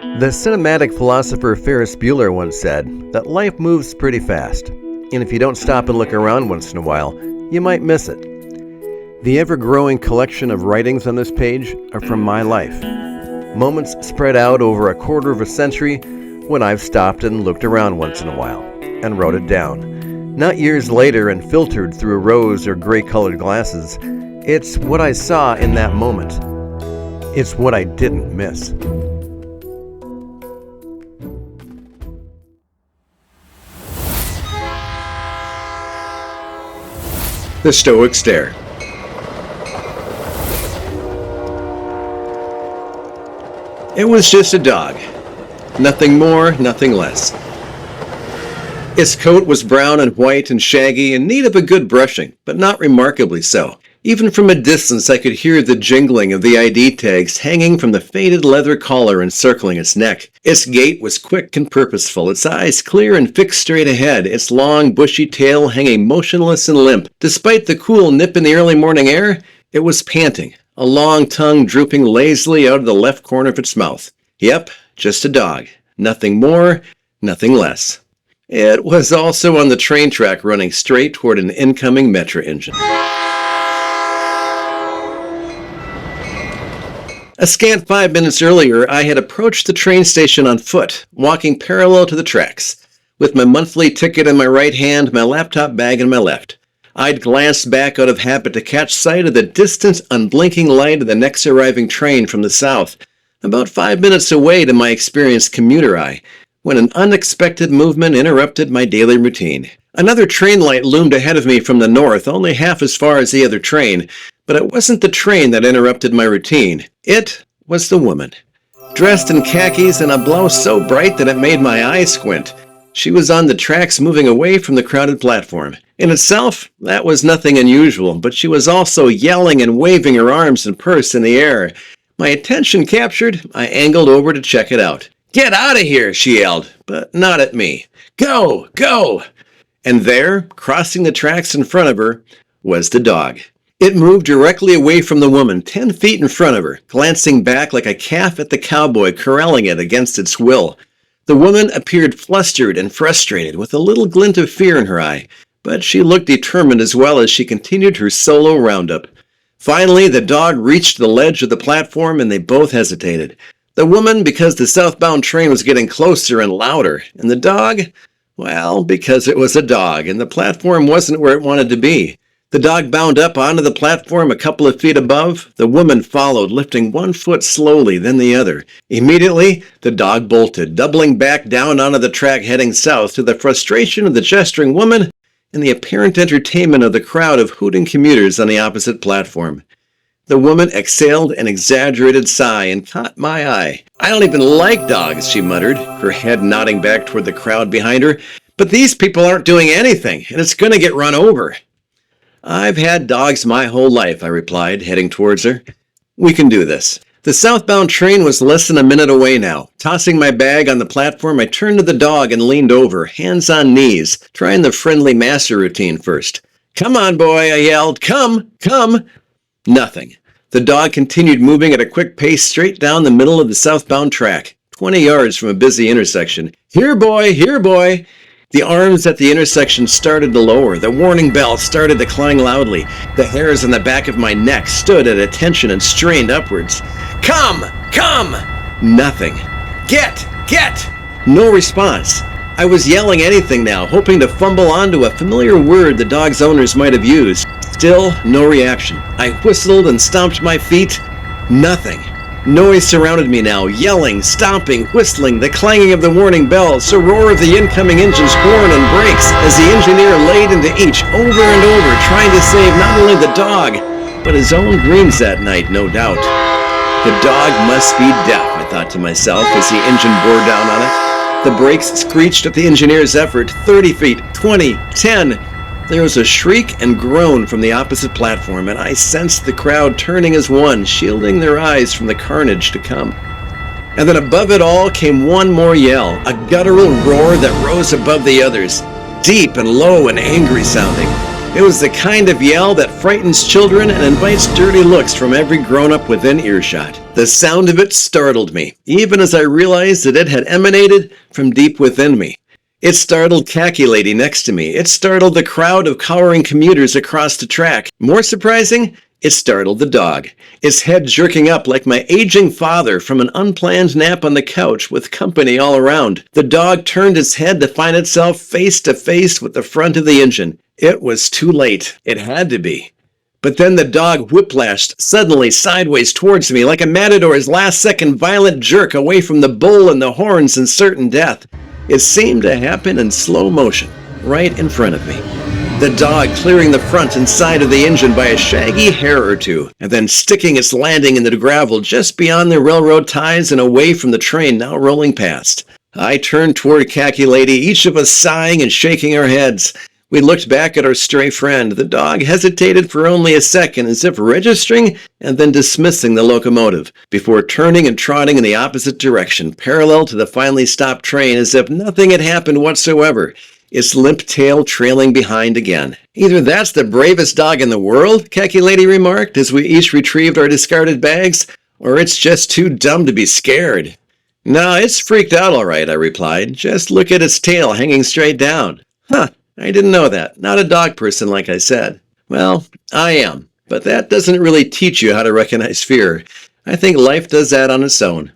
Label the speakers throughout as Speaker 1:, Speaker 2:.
Speaker 1: The cinematic philosopher Ferris Bueller once said that life moves pretty fast, and if you don't stop and look around once in a while, you might miss it. The ever-growing collection of writings on this page are from my life. Moments spread out over a quarter of a century when I've stopped and looked around once in a while, and wrote it down. Not years later and filtered through rose or gray-colored glasses. It's what I saw in that moment. It's what I didn't miss.
Speaker 2: The Stoic Stare. It was just a dog. Nothing more, nothing less. Its coat was brown and white and shaggy, in need of a good brushing, but not remarkably so. Even from a distance I could hear the jingling of the ID tags hanging from the faded leather collar encircling its neck. Its gait was quick and purposeful, its eyes clear and fixed straight ahead, its long, bushy tail hanging motionless and limp. Despite the cool nip in the early morning air, it was panting, a long tongue drooping lazily out of the left corner of its mouth. Yep, just a dog. Nothing more, nothing less. It was also on the train track running straight toward an incoming metro engine. A scant 5 minutes earlier, I had approached the train station on foot, walking parallel to the tracks, with my monthly ticket in my right hand, my laptop bag in my left. I'd glanced back out of habit to catch sight of the distant, unblinking light of the next arriving train from the south, about 5 minutes away to my experienced commuter eye, when an unexpected movement interrupted my daily routine. Another train light loomed ahead of me from the north, only half as far as the other train, but it wasn't the train that interrupted my routine. It was the woman, dressed in khakis and a blouse so bright that it made my eyes squint. She was on the tracks moving away from the crowded platform. In itself, that was nothing unusual, but she was also yelling and waving her arms and purse in the air. My attention captured, I angled over to check it out. "Get out of here," she yelled, but not at me. "Go, go!" And there, crossing the tracks in front of her, was the dog. It moved directly away from the woman, 10 feet in front of her, glancing back like a calf at the cowboy corralling it against its will. The woman appeared flustered and frustrated, with a little glint of fear in her eye, but she looked determined as well as she continued her solo roundup. Finally, the dog reached the ledge of the platform and they both hesitated. The woman, because the southbound train was getting closer and louder, and the dog, well, because it was a dog and the platform wasn't where it wanted to be. The dog bound up onto the platform a couple of feet above. The woman followed, lifting one foot slowly, then the other. Immediately, the dog bolted, doubling back down onto the track heading south to the frustration of the gesturing woman and the apparent entertainment of the crowd of hooting commuters on the opposite platform. The woman exhaled an exaggerated sigh and caught my eye. "I don't even like dogs," she muttered, her head nodding back toward the crowd behind her. "But these people aren't doing anything, and it's going to get run over." "I've had dogs my whole life," I replied, heading towards her. "We can do this." The southbound train was less than a minute away now. Tossing my bag on the platform, I turned to the dog and leaned over, hands on knees, trying the friendly master routine first. "Come on, boy," I yelled. "Come, come." Nothing. The dog continued moving at a quick pace straight down the middle of the southbound track, 20 yards from a busy intersection. "Here, boy, here, boy." The arms at the intersection started to lower. The warning bell started to clang loudly. The hairs on the back of my neck stood at attention and strained upwards. "Come! Come!" Nothing. "Get! Get!" No response. I was yelling anything now, hoping to fumble onto a familiar word the dog's owners might have used. Still, no reaction. I whistled and stomped my feet. Nothing. Noise surrounded me now, yelling, stomping, whistling, the clanging of the warning bells, the roar of the incoming engine's horn and brakes as the engineer laid into each over and over, trying to save not only the dog, but his own dreams that night, no doubt. The dog must be deaf, I thought to myself as the engine bore down on it. The brakes screeched at the engineer's effort. 30 feet, 20, 10. There was a shriek and groan from the opposite platform, and I sensed the crowd turning as one, shielding their eyes from the carnage to come. And then above it all came one more yell, a guttural roar that rose above the others, deep and low and angry sounding. It was the kind of yell that frightens children and invites dirty looks from every grown-up within earshot. The sound of it startled me, even as I realized that it had emanated from deep within me. It startled Khaki Lady next to me. It startled the crowd of cowering commuters across the track. More surprising, it startled the dog, its head jerking up like my aging father from an unplanned nap on the couch with company all around. The dog turned its head to find itself face to face with the front of the engine. It was too late. It had to be. But then the dog whiplashed suddenly sideways towards me like a matador's last-second violent jerk away from the bull and the horns in certain death. It seemed to happen in slow motion, right in front of me. The dog clearing the front and side of the engine by a shaggy hair or two, and then sticking its landing in the gravel just beyond the railroad ties and away from the train now rolling past. I turned toward Khaki Lady, each of us sighing and shaking our heads. We looked back at our stray friend. The dog hesitated for only a second, as if registering and then dismissing the locomotive, before turning and trotting in the opposite direction, parallel to the finally stopped train, as if nothing had happened whatsoever, its limp tail trailing behind again. "Either that's the bravest dog in the world," Khaki Lady remarked, as we each retrieved our discarded bags, "or it's just too dumb to be scared." "No, it's freaked out all right," I replied. "Just look at its tail hanging straight down." "Huh. I didn't know that. Not a dog person, like I said." "Well, I am. But that doesn't really teach you how to recognize fear. I think life does that on its own."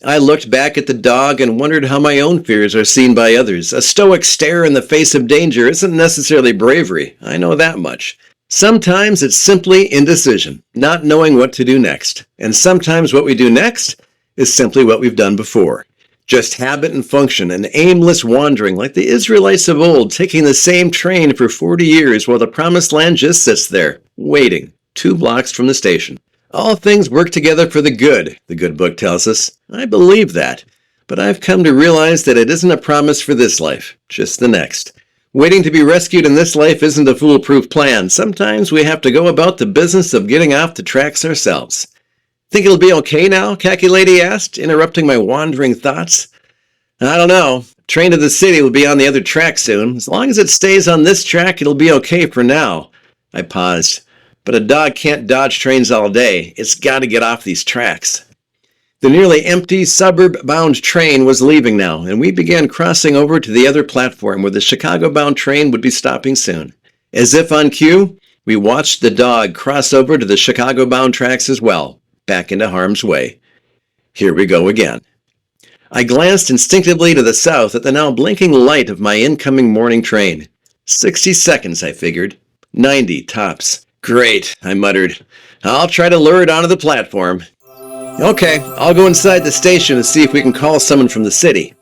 Speaker 2: I looked back at the dog and wondered how my own fears are seen by others. A stoic stare in the face of danger isn't necessarily bravery. I know that much. Sometimes it's simply indecision, not knowing what to do next. And sometimes what we do next is simply what we've done before. Just habit and function, and aimless wandering like the Israelites of old, taking the same train for 40 years while the promised land just sits there, waiting, 2 blocks from the station. All things work together for the good book tells us. I believe that, but I've come to realize that it isn't a promise for this life, just the next. Waiting to be rescued in this life isn't a foolproof plan. Sometimes we have to go about the business of getting off the tracks ourselves. "Think it'll be okay now?" Khaki Lady asked, interrupting my wandering thoughts. "I don't know. Train to the city will be on the other track soon. As long as it stays on this track, it'll be okay for now." I paused. But a dog can't dodge trains all day. It's got to get off these tracks. The nearly empty, suburb-bound train was leaving now, and we began crossing over to the other platform where the Chicago-bound train would be stopping soon. As if on cue, we watched the dog cross over to the Chicago-bound tracks as well, back into harm's way. Here we go again. I glanced instinctively to the south at the now blinking light of my incoming morning train. 60 seconds, I figured. 90 tops. "Great," I muttered. "I'll try to lure it onto the platform." "Okay, I'll go inside the station and see if we can call someone from the city."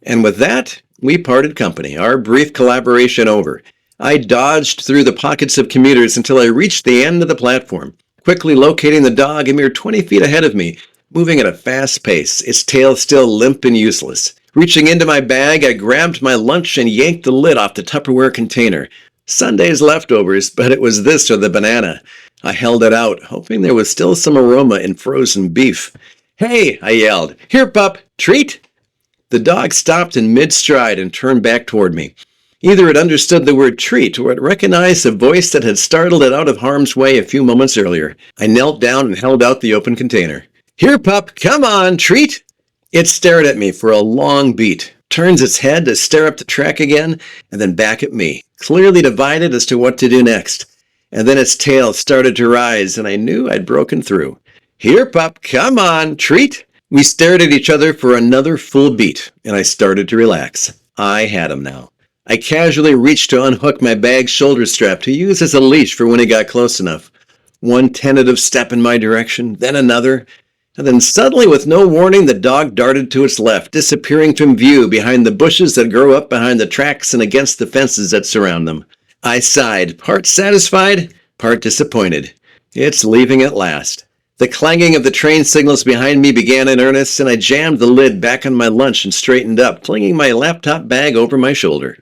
Speaker 2: And with that, we parted company, our brief collaboration over. I dodged through the pockets of commuters until I reached the end of the platform, quickly locating the dog a mere 20 feet ahead of me, moving at a fast pace, its tail still limp and useless. Reaching into my bag, I grabbed my lunch and yanked the lid off the Tupperware container. Sunday's leftovers, but it was this or the banana. I held it out, hoping there was still some aroma in frozen beef. "Hey," I yelled. "Here, pup. Treat?" The dog stopped in mid-stride and turned back toward me. Either it understood the word treat, or it recognized the voice that had startled it out of harm's way a few moments earlier. I knelt down and held out the open container. "Here, pup. Come on. Treat?" It stared at me for a long beat, turns its head to stare up the track again, and then back at me, clearly divided as to what to do next. And then its tail started to rise, and I knew I'd broken through. "Here, pup, come on, treat." We stared at each other for another full beat, and I started to relax. I had him now. I casually reached to unhook my bag's shoulder strap to use as a leash for when he got close enough. One tentative step in my direction, then another, and then suddenly, with no warning, the dog darted to its left, disappearing from view behind the bushes that grow up behind the tracks and against the fences that surround them. I sighed, part satisfied, part disappointed. It's leaving at last. The clanging of the train signals behind me began in earnest, and I jammed the lid back on my lunch and straightened up, flinging my laptop bag over my shoulder.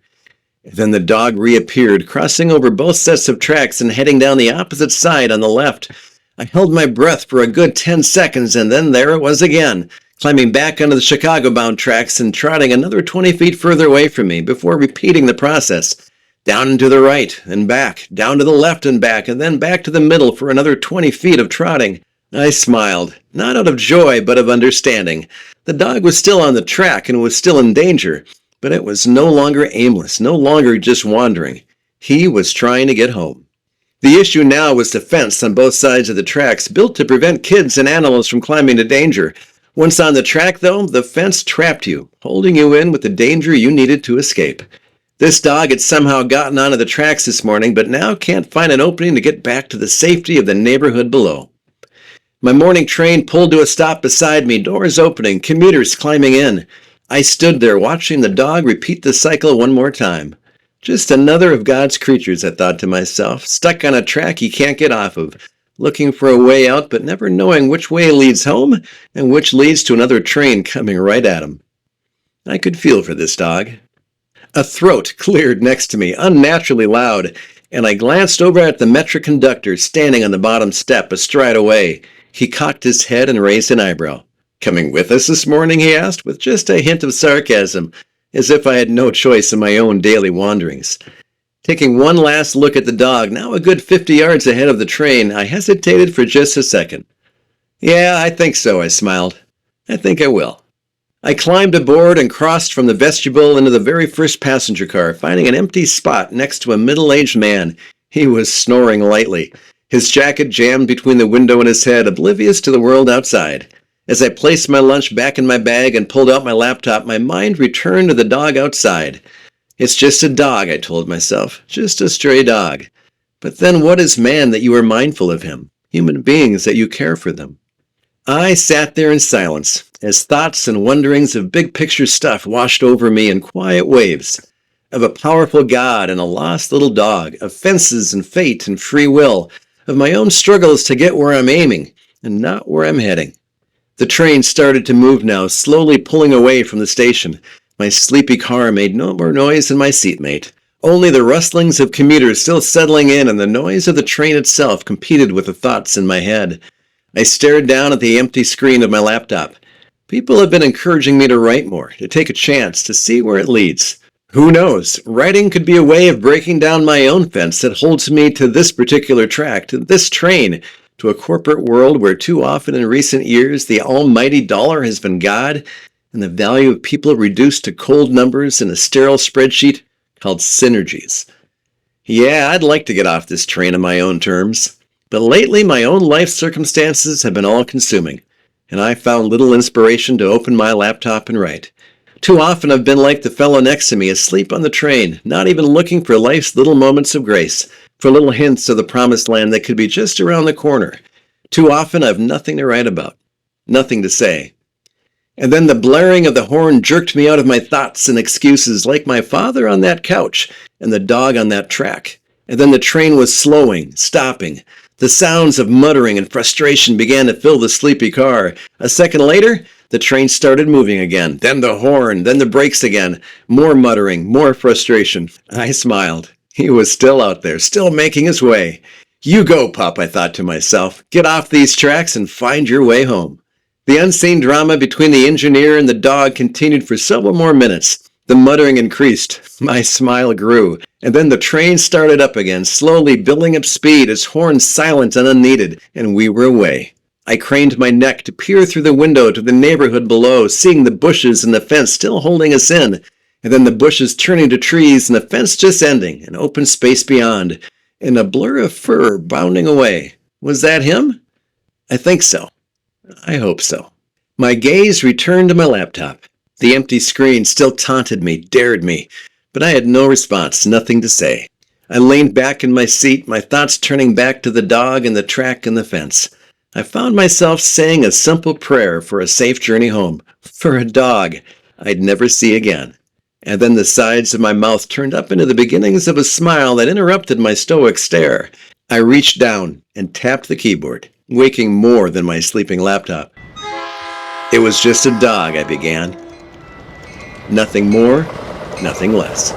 Speaker 2: Then the dog reappeared, crossing over both sets of tracks and heading down the opposite side on the left. I held my breath for a good 10 seconds, and then there it was again, climbing back onto the Chicago-bound tracks and trotting another 20 feet further away from me before repeating the process. Down and to the right and back, down to the left and back, and then back to the middle for another 20 feet of trotting. I smiled, not out of joy, but of understanding. The dog was still on the track and was still in danger, but it was no longer aimless, no longer just wandering. He was trying to get home. The issue now was the fence on both sides of the tracks, built to prevent kids and animals from climbing to danger. Once on the track, though, the fence trapped you, holding you in with the danger you needed to escape. This dog had somehow gotten onto the tracks this morning, but now can't find an opening to get back to the safety of the neighborhood below. My morning train pulled to a stop beside me, doors opening, commuters climbing in. I stood there watching the dog repeat the cycle one more time. Just another of God's creatures, I thought to myself, stuck on a track he can't get off of, looking for a way out but never knowing which way leads home and which leads to another train coming right at him. I could feel for this dog. A throat cleared next to me, unnaturally loud, and I glanced over at the Metra conductor standing on the bottom step a stride away. He cocked his head and raised an eyebrow. "Coming with us this morning?" he asked, with just a hint of sarcasm, as if I had no choice in my own daily wanderings. Taking one last look at the dog, now a good 50 yards ahead of the train, I hesitated for just a second. "Yeah, I think so," I smiled. "I think I will." I climbed aboard and crossed from the vestibule into the very first passenger car, finding an empty spot next to a middle-aged man. He was snoring lightly, his jacket jammed between the window and his head, oblivious to the world outside. As I placed my lunch back in my bag and pulled out my laptop, my mind returned to the dog outside. It's just a dog, I told myself, just a stray dog. But then what is man that you are mindful of him? Human beings that you care for them. I sat there in silence, as thoughts and wonderings of big-picture stuff washed over me in quiet waves, of a powerful God and a lost little dog, of fences and fate and free will, of my own struggles to get where I'm aiming and not where I'm heading. The train started to move now, slowly pulling away from the station. My sleepy car made no more noise than my seatmate. Only the rustlings of commuters still settling in and the noise of the train itself competed with the thoughts in my head. I stared down at the empty screen of my laptop. People have been encouraging me to write more, to take a chance, to see where it leads. Who knows? Writing could be a way of breaking down my own fence that holds me to this particular track, to this train, to a corporate world where too often in recent years the almighty dollar has been God and the value of people reduced to cold numbers in a sterile spreadsheet called synergies. Yeah, I'd like to get off this train on my own terms. But lately, my own life circumstances have been all-consuming, and I found little inspiration to open my laptop and write. Too often I've been like the fellow next to me, asleep on the train, not even looking for life's little moments of grace, for little hints of the promised land that could be just around the corner. Too often I've nothing to write about, nothing to say. And then the blaring of the horn jerked me out of my thoughts and excuses, like my father on that couch and the dog on that track. And then the train was slowing, stopping. The sounds of muttering and frustration began to fill the sleepy car. A second later, the train started moving again. Then the horn, then the brakes again. More muttering, more frustration. I smiled. He was still out there, still making his way. "You go, pup," I thought to myself. "Get off these tracks and find your way home." The unseen drama between the engineer and the dog continued for several more minutes. The muttering increased. My smile grew. And then the train started up again, slowly building up speed, its horn silent and unneeded, and we were away. I craned my neck to peer through the window to the neighborhood below, seeing the bushes and the fence still holding us in, and then the bushes turning to trees and the fence just ending, an open space beyond, and a blur of fur bounding away. Was that him? I think so. I hope so. My gaze returned to my laptop. The empty screen still taunted me, dared me, but I had no response, nothing to say. I leaned back in my seat, my thoughts turning back to the dog and the track and the fence. I found myself saying a simple prayer for a safe journey home, for a dog I'd never see again. And then the sides of my mouth turned up into the beginnings of a smile that interrupted my stoic stare. I reached down and tapped the keyboard, waking more than my sleeping laptop. "It was just a dog," I began. Nothing more, nothing less.